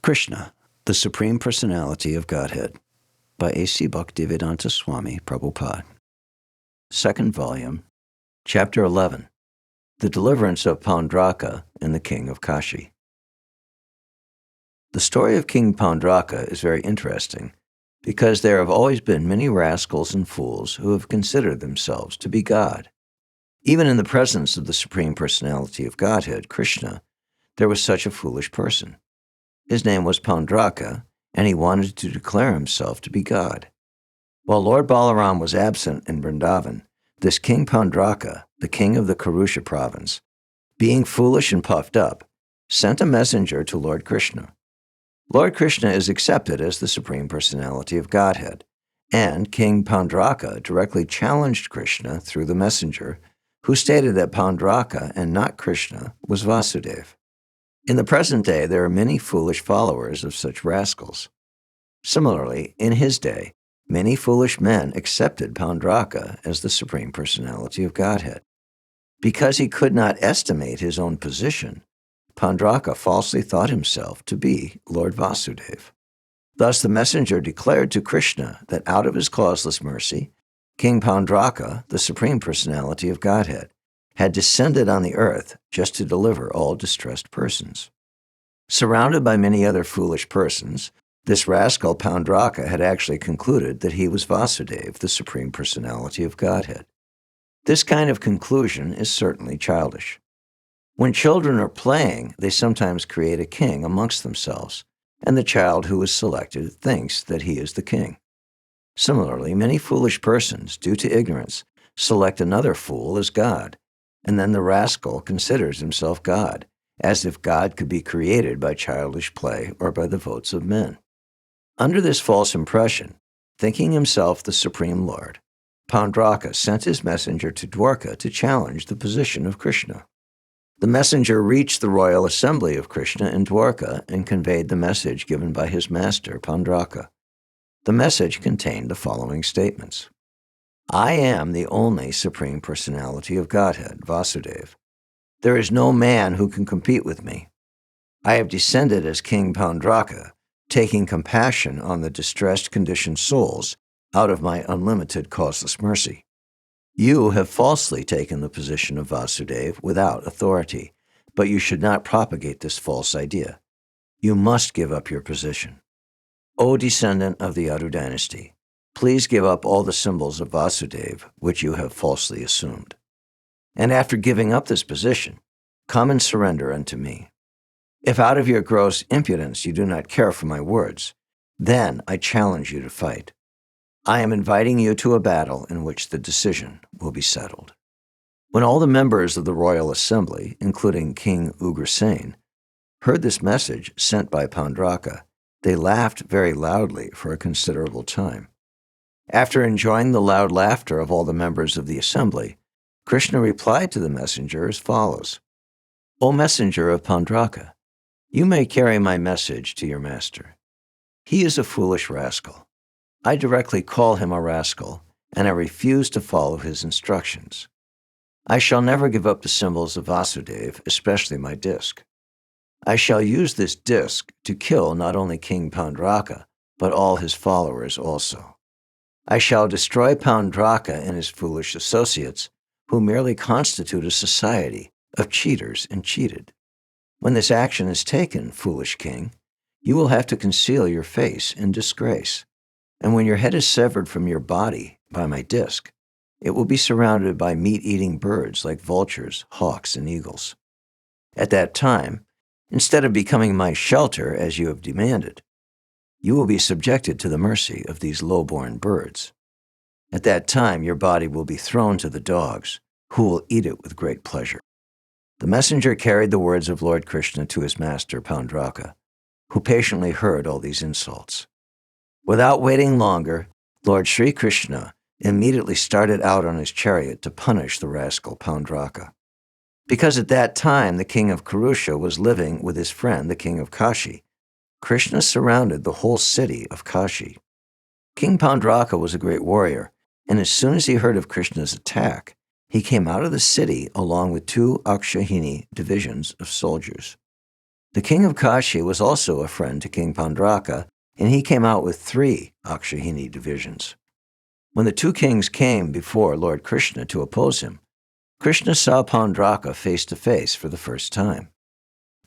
Krishna, the Supreme Personality of Godhead, by A.C. Bhaktivedanta Swami, Prabhupāda. Second volume, Chapter 11, The Deliverance of Pauṇḍraka and the King of Kāśī. The story of King Pauṇḍraka is very interesting because there have always been many rascals and fools who have considered themselves to be God. Even in the presence of the Supreme Personality of Godhead, Krishna, there was such a foolish person. His name was Pauṇḍraka, and he wanted to declare himself to be God. While Lord Balaram was absent in Vrindavan, this King Pauṇḍraka, the king of the Kurusha province, being foolish and puffed up, sent a messenger to Lord Krishna. Lord Krishna is accepted as the Supreme Personality of Godhead, and King Pauṇḍraka directly challenged Krishna through the messenger, who stated that Pauṇḍraka and not Krishna was Vyāsadeva. In the present day, there are many foolish followers of such rascals. Similarly, in his day, many foolish men accepted Pauṇḍraka as the Supreme Personality of Godhead. Because he could not estimate his own position, Pauṇḍraka falsely thought himself to be Lord Vyāsadeva. Thus the messenger declared to Krishna that out of his causeless mercy, King Pauṇḍraka, the Supreme Personality of Godhead, had descended on the earth just to deliver all distressed persons. Surrounded by many other foolish persons, this rascal Pauṇḍraka had actually concluded that he was Vyāsadeva, the Supreme Personality of Godhead. This kind of conclusion is certainly childish. When children are playing, they sometimes create a king amongst themselves, and the child who is selected thinks that he is the king. Similarly, many foolish persons, due to ignorance, select another fool as God, and then the rascal considers himself God, as if God could be created by childish play or by the votes of men. Under this false impression, thinking himself the Supreme Lord, Pauṇḍraka sent his messenger to Dwarka to challenge the position of Krishna. The messenger reached the royal assembly of Krishna in Dwarka and conveyed the message given by his master, Pauṇḍraka. The message contained the following statements. I am the only Supreme Personality of Godhead, Vyāsadeva. There is no man who can compete with me. I have descended as King Pauṇḍraka, taking compassion on the distressed conditioned souls out of my unlimited causeless mercy. You have falsely taken the position of Vyāsadeva without authority, but you should not propagate this false idea. You must give up your position. O descendant of the Yadu dynasty, please give up all the symbols of Vyāsadeva which you have falsely assumed. And after giving up this position, come and surrender unto me. If out of your gross impudence you do not care for my words, then I challenge you to fight. I am inviting you to a battle in which the decision will be settled. When all the members of the royal assembly, including King Ugrasen, heard this message sent by Pauṇḍraka, they laughed very loudly for a considerable time. After enjoying the loud laughter of all the members of the assembly, Krishna replied to the messenger as follows. O messenger of Pauṇḍraka, you may carry my message to your master. He is a foolish rascal. I directly call him a rascal, and I refuse to follow his instructions. I shall never give up the symbols of Vyāsadeva, especially my disc. I shall use this disc to kill not only King Pauṇḍraka, but all his followers also. I shall destroy Pauṇḍraka and his foolish associates, who merely constitute a society of cheaters and cheated. When this action is taken, foolish king, you will have to conceal your face in disgrace. And when your head is severed from your body by my disc, it will be surrounded by meat-eating birds like vultures, hawks, and eagles. At that time, instead of becoming my shelter as you have demanded, you will be subjected to the mercy of these low-born birds. At that time, your body will be thrown to the dogs, who will eat it with great pleasure. The messenger carried the words of Lord Krishna to his master, Pauṇḍraka, who patiently heard all these insults. Without waiting longer, Lord Sri Krishna immediately started out on his chariot to punish the rascal Pauṇḍraka. Because at that time the king of Kurusha was living with his friend, the king of Kāśī, Krishna surrounded the whole city of Kāśī. King Pauṇḍraka was a great warrior, and as soon as he heard of Krishna's attack, he came out of the city along with 2 Akshahini divisions of soldiers. The king of Kāśī was also a friend to King Pauṇḍraka, and he came out with 3 Akshahini divisions. When the 2 kings came before Lord Krishna to oppose him, Krishna saw Pauṇḍraka face to face for the first time.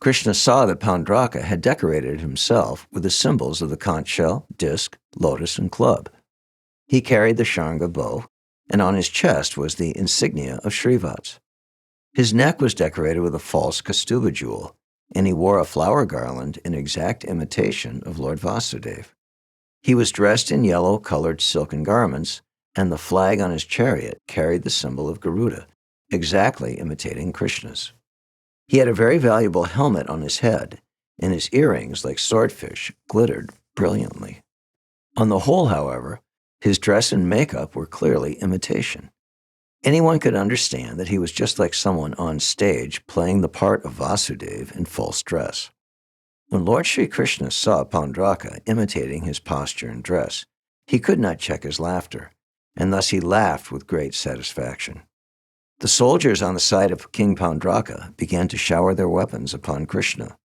Krishna saw that Pauṇḍraka had decorated himself with the symbols of the conch shell, disc, lotus, and club. He carried the Shanga bow, and on his chest was the insignia of Śrīvats. His neck was decorated with a false Kaustubha jewel, and he wore a flower garland in exact imitation of Lord Vyāsadeva. He was dressed in yellow-colored silken garments, and the flag on his chariot carried the symbol of Garuda, exactly imitating Krishna's. He had a very valuable helmet on his head, and his earrings, like swordfish, glittered brilliantly. On the whole, however, his dress and makeup were clearly imitation. Anyone could understand that he was just like someone on stage playing the part of Vāsudeva in false dress. When Lord Sri Krishna saw Pauṇḍraka imitating his posture and dress, he could not check his laughter, and thus he laughed with great satisfaction. The soldiers on the side of King Pauṇḍraka began to shower their weapons upon Krishna.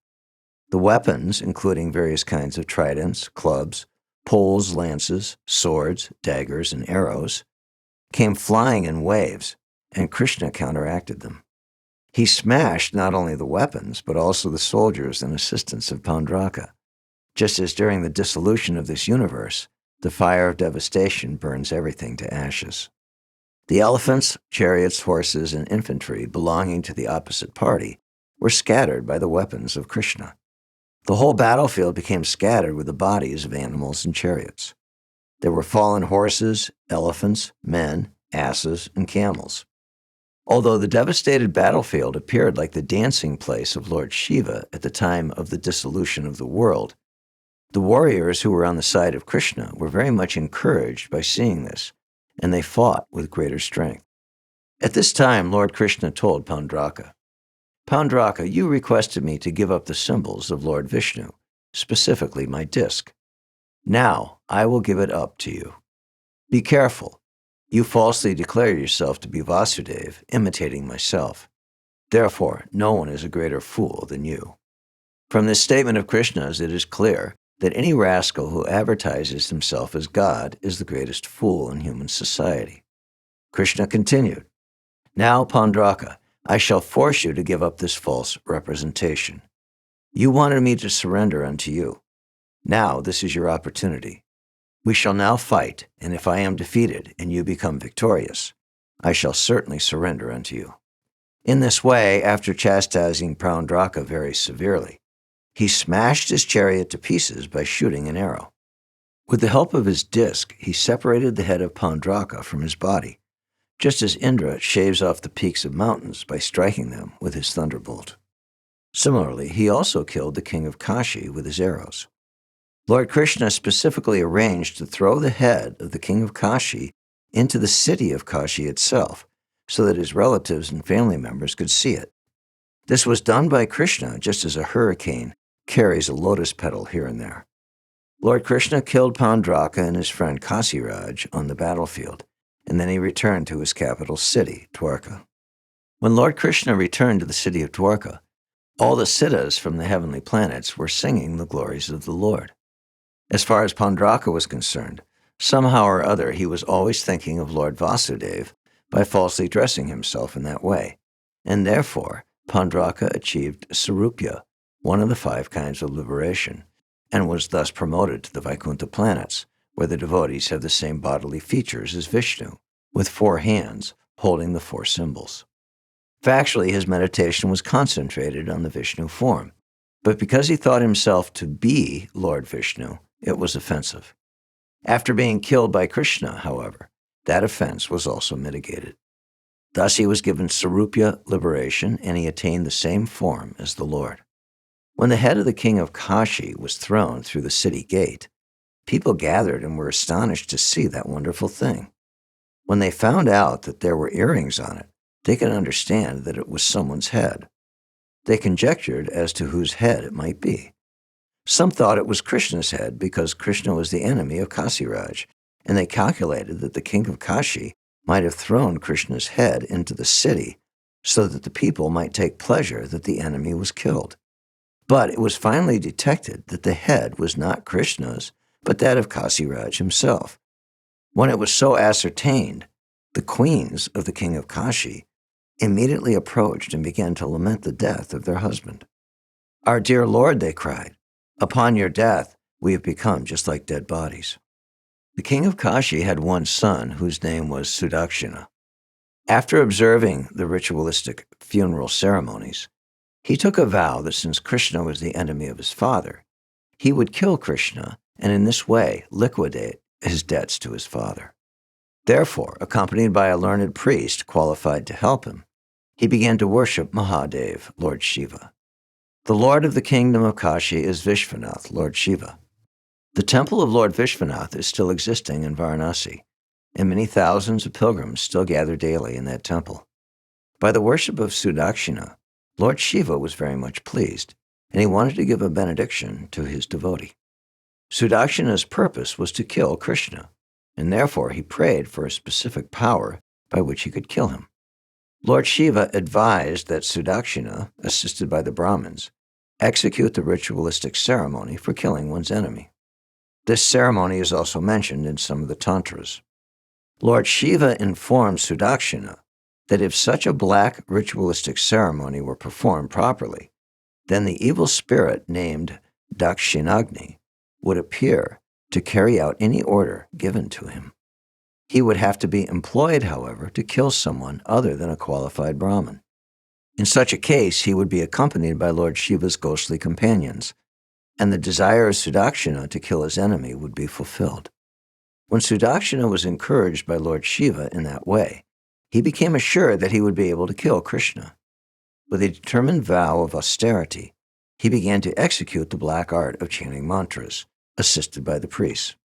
The weapons, including various kinds of tridents, clubs, poles, lances, swords, daggers, and arrows, came flying in waves, and Krishna counteracted them. He smashed not only the weapons, but also the soldiers and assistants of Pauṇḍraka, just as during the dissolution of this universe, the fire of devastation burns everything to ashes. The elephants, chariots, horses, and infantry belonging to the opposite party were scattered by the weapons of Krishna. The whole battlefield became scattered with the bodies of animals and chariots. There were fallen horses, elephants, men, asses, and camels. Although the devastated battlefield appeared like the dancing place of Lord Shiva at the time of the dissolution of the world, the warriors who were on the side of Krishna were very much encouraged by seeing this, and they fought with greater strength. At this time, Lord Krishna told Pauṇḍraka, "Pauṇḍraka, you requested me to give up the symbols of Lord Vishnu, specifically my disc. Now I will give it up to you. Be careful. You falsely declared yourself to be Vāsudeva, imitating myself. Therefore, no one is a greater fool than you." From this statement of Krishna's, it is clear that any rascal who advertises himself as God is the greatest fool in human society. Krishna continued, "Now, Pauṇḍraka, I shall force you to give up this false representation. You wanted me to surrender unto you. Now this is your opportunity. We shall now fight, and if I am defeated and you become victorious, I shall certainly surrender unto you." In this way, after chastising Pauṇḍraka very severely, he smashed his chariot to pieces by shooting an arrow. With the help of his disc, he separated the head of Pauṇḍraka from his body, just as Indra shaves off the peaks of mountains by striking them with his thunderbolt. Similarly, he also killed the king of Kāśī with his arrows. Lord Krishna specifically arranged to throw the head of the king of Kāśī into the city of Kāśī itself, so that his relatives and family members could see it. This was done by Krishna just as a hurricane carries a lotus petal here and there. Lord Krishna killed Pauṇḍraka and his friend Kāśī on the battlefield, and then he returned to his capital city, Dwarka. When Lord Krishna returned to the city of Dwarka, all the siddhas from the heavenly planets were singing the glories of the Lord. As far as Pauṇḍraka was concerned, somehow or other he was always thinking of Lord Vāsudeva by falsely dressing himself in that way, and therefore Pauṇḍraka achieved Sarupya, one of the 5 kinds of liberation, and was thus promoted to the Vaikuntha planets, where the devotees have the same bodily features as Vishnu, with 4 hands holding the 4 symbols. Factually, his meditation was concentrated on the Vishnu form, but because he thought himself to be Lord Vishnu, it was offensive. After being killed by Krishna, however, that offense was also mitigated. Thus he was given Sarupya liberation, and he attained the same form as the Lord. When the head of the king of Kāśī was thrown through the city gate, people gathered and were astonished to see that wonderful thing. When they found out that there were earrings on it, they could understand that it was someone's head. They conjectured as to whose head it might be. Some thought it was Krishna's head because Krishna was the enemy of Kāśī, and they calculated that the king of Kāśī might have thrown Krishna's head into the city so that the people might take pleasure that the enemy was killed. But it was finally detected that the head was not Krishna's, but that of Kāśī himself. When it was so ascertained, the queens of the king of Kāśī immediately approached and began to lament the death of their husband. "Our dear Lord," they cried, "upon your death we have become just like dead bodies." The king of Kāśī had one son whose name was Sudakshina. After observing the ritualistic funeral ceremonies, he took a vow that since Krishna was the enemy of his father, he would kill Krishna and in this way liquidate his debts to his father. Therefore, accompanied by a learned priest qualified to help him, he began to worship Mahadev, Lord Shiva. The Lord of the kingdom of Kāśī is Vishwanath, Lord Shiva. The temple of Lord Vishwanath is still existing in Varanasi, and many thousands of pilgrims still gather daily in that temple. By the worship of Sudakshina, Lord Shiva was very much pleased, and he wanted to give a benediction to his devotee. Sudakshina's purpose was to kill Krishna, and therefore he prayed for a specific power by which he could kill him. Lord Shiva advised that Sudakshina, assisted by the Brahmins, execute the ritualistic ceremony for killing one's enemy. This ceremony is also mentioned in some of the tantras. Lord Shiva informed Sudakshina that if such a black ritualistic ceremony were performed properly, then the evil spirit named Dakshinagni would appear to carry out any order given to him. He would have to be employed, however, to kill someone other than a qualified Brahmin. In such a case, he would be accompanied by Lord Shiva's ghostly companions, and the desire of Sudakshina to kill his enemy would be fulfilled. When Sudakshina was encouraged by Lord Shiva in that way, he became assured that he would be able to kill Krishna. With a determined vow of austerity, he began to execute the black art of chanting mantras, assisted by the priests.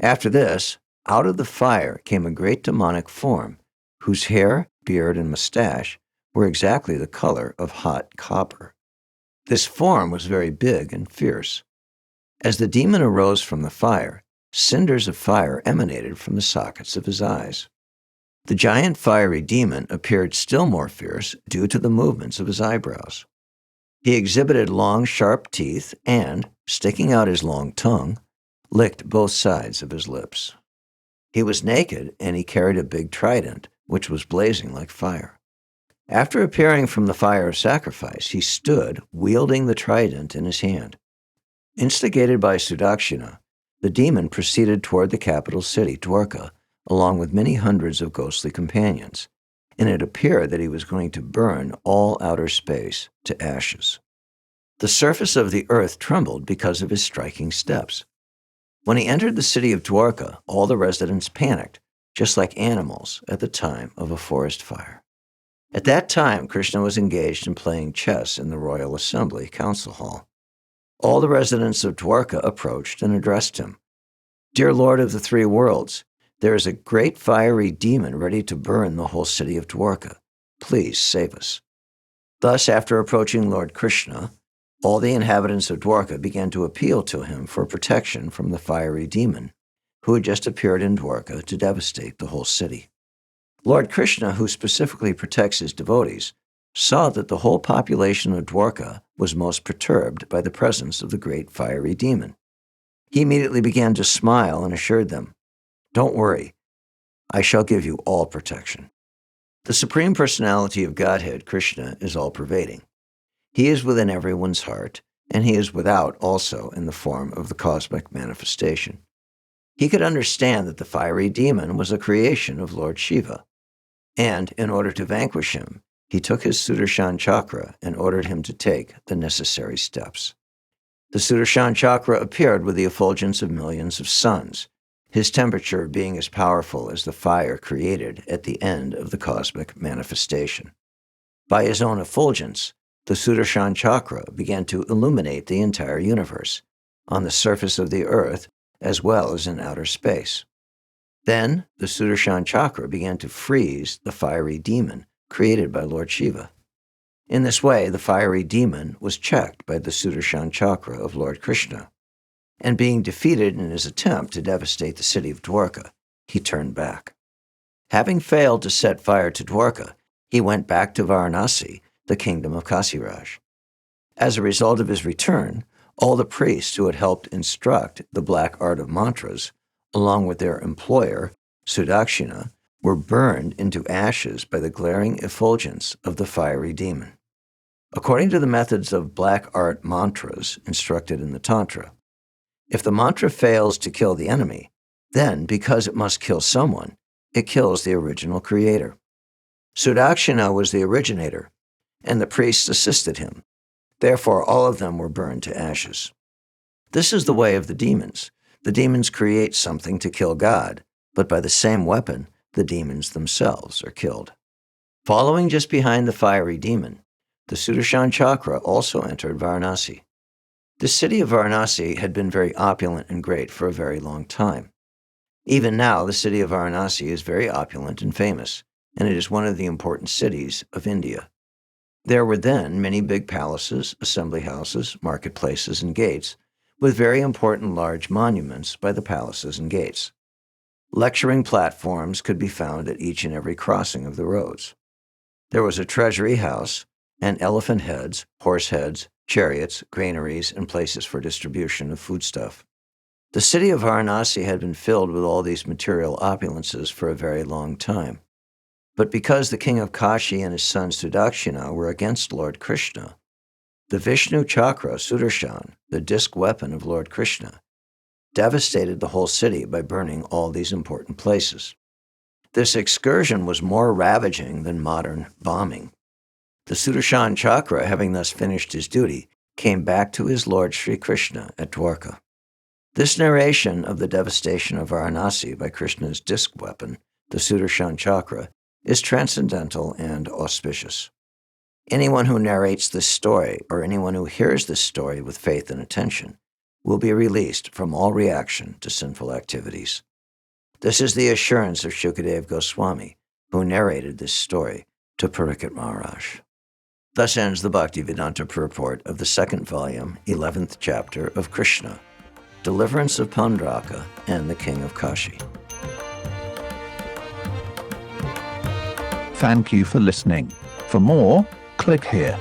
After this, out of the fire came a great demonic form, whose hair, beard, and mustache were exactly the color of hot copper. This form was very big and fierce. As the demon arose from the fire, cinders of fire emanated from the sockets of his eyes. The giant fiery demon appeared still more fierce due to the movements of his eyebrows. He exhibited long, sharp teeth and, sticking out his long tongue, licked both sides of his lips. He was naked, and he carried a big trident, which was blazing like fire. After appearing from the fire of sacrifice, he stood, wielding the trident in his hand. Instigated by Sudakshina, the demon proceeded toward the capital city, Dwarka, along with many hundreds of ghostly companions, and it appeared that he was going to burn all outer space to ashes. The surface of the earth trembled because of his striking steps. When he entered the city of Dwarka, all the residents panicked, just like animals at the time of a forest fire. At that time, Krishna was engaged in playing chess in the Royal Assembly Council Hall. All the residents of Dwarka approached and addressed him. "Dear Lord of the three worlds, there is a great fiery demon ready to burn the whole city of Dwarka. Please save us." Thus, after approaching Lord Krishna, all the inhabitants of Dwarka began to appeal to him for protection from the fiery demon, who had just appeared in Dwarka to devastate the whole city. Lord Krishna, who specifically protects his devotees, saw that the whole population of Dwarka was most perturbed by the presence of the great fiery demon. He immediately began to smile and assured them, "Don't worry, I shall give you all protection." The Supreme Personality of Godhead, Krishna, is all-pervading. He is within everyone's heart, and he is without also in the form of the cosmic manifestation. He could understand that the fiery demon was a creation of Lord Shiva, and in order to vanquish him, he took his Sudarshan chakra and ordered him to take the necessary steps. The Sudarshan chakra appeared with the effulgence of millions of suns, his temperature being as powerful as the fire created at the end of the cosmic manifestation. By his own effulgence, the Sudarshan chakra began to illuminate the entire universe, on the surface of the earth as well as in outer space. Then, the Sudarshan chakra began to freeze the fiery demon created by Lord Shiva. In this way, the fiery demon was checked by the Sudarshan chakra of Lord Krishna, and being defeated in his attempt to devastate the city of Dwarka, he turned back. Having failed to set fire to Dwarka, he went back to Varanasi, the kingdom of Kāśī. As a result of his return, all the priests who had helped instruct the black art of mantras, along with their employer, Sudakshina, were burned into ashes by the glaring effulgence of the fiery demon. According to the methods of black art mantras instructed in the Tantra, if the mantra fails to kill the enemy, then, because it must kill someone, it kills the original creator. Sudakshina was the originator, and the priests assisted him. Therefore, all of them were burned to ashes. This is the way of the demons. The demons create something to kill God, but by the same weapon, the demons themselves are killed. Following just behind the fiery demon, the Sudarshan Chakra also entered Varanasi. The city of Varanasi had been very opulent and great for a very long time. Even now, the city of Varanasi is very opulent and famous, and it is one of the important cities of India. There were then many big palaces, assembly houses, marketplaces, and gates, with very important large monuments by the palaces and gates. Lecturing platforms could be found at each and every crossing of the roads. There was a treasury house, and elephant heads, horse heads, chariots, granaries, and places for distribution of foodstuff. The city of Varanasi had been filled with all these material opulences for a very long time. But because the king of Kāśī and his son Sudakshina were against Lord Krishna, the Vishnu Chakra, Sudarshan, the disc weapon of Lord Krishna, devastated the whole city by burning all these important places. This excursion was more ravaging than modern bombing. The Sudarshan Chakra, having thus finished his duty, came back to his Lord Sri Krishna at Dwarka. This narration of the devastation of Varanasi by Krishna's disc weapon, the Sudarshan Chakra, is transcendental and auspicious. Anyone who narrates this story, or anyone who hears this story with faith and attention, will be released from all reaction to sinful activities. This is the assurance of Shukadeva Goswami, who narrated this story to Parikshit Maharaj. Thus ends the Bhaktivedanta purport of the second volume, 11th chapter of Krishna, Deliverance of Pauṇḍraka and the King of Kāśī. Thank you for listening. For more, click here.